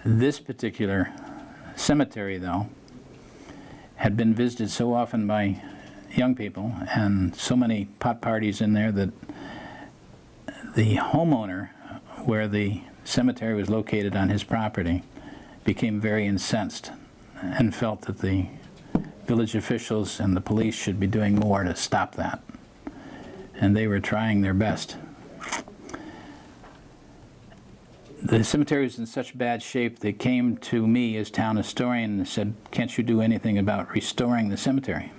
This particular cemetery, though, had been visited so often by young people and so many pot parties in there that the homeowner, where the cemetery was located on his property, became very incensed and felt that the village officials and the police should be doing more to stop that. And they were trying their best. The cemetery was in such bad shape, they came to me as town historian and said, "Can't you do anything about restoring the cemetery?"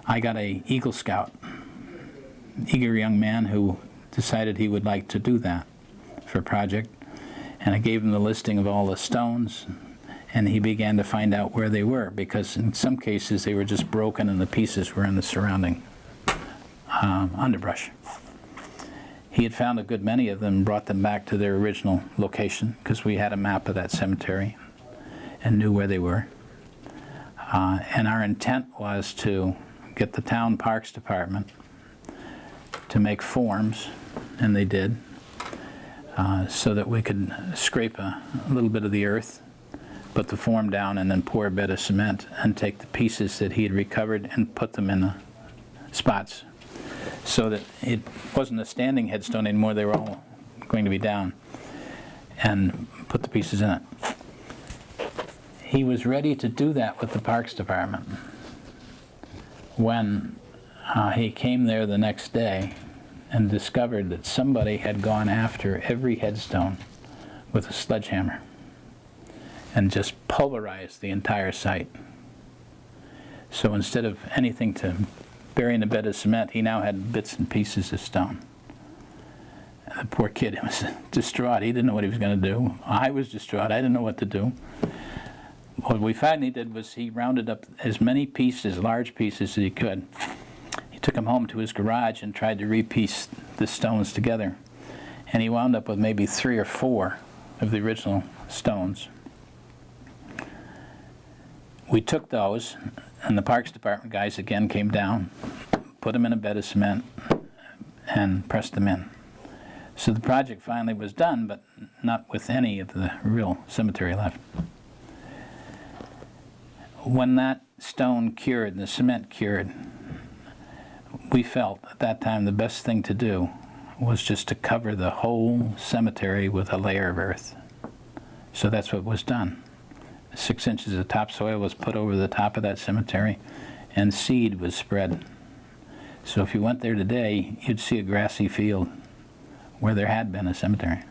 I got an Eagle Scout, eager young man who decided he would like to do that for a project, and I gave him the listing of all the stones, and he began to find out where they were, because in some cases they were just broken and the pieces were in the surrounding underbrush. He had found a good many of them and brought them back to their original location, because we had a map of that cemetery and knew where they were. And our intent was to get the town parks department to make forms, and they did, so that we could scrape a little bit of the earth, put the form down, and then pour a bed of cement and take the pieces that he had recovered and put them in the spots, so that it wasn't a standing headstone anymore, they were all going to be down, and put the pieces in it. He was ready to do that with the Parks Department when he came there the next day and discovered that somebody had gone after every headstone with a sledgehammer and just pulverized the entire site. So instead of anything to bury in a bed of cement, he now had bits and pieces of stone. And the poor kid was distraught. He didn't know what he was going to do. I was distraught. I didn't know what to do. What we finally did was he rounded up as many pieces, large pieces, as he could. He took them home to his garage and tried to repiece the stones together. And he wound up with maybe 3 or 4 of the original stones. We took those, and the Parks Department guys again came down, put them in a bed of cement, and pressed them in. So the project finally was done, but not with any of the real cemetery left. When that stone cured, the cement cured, we felt at that time the best thing to do was just to cover the whole cemetery with a layer of earth. So that's what was done. 6 inches of topsoil was put over the top of that cemetery, and seed was spread. So if you went there today, you'd see a grassy field where there had been a cemetery.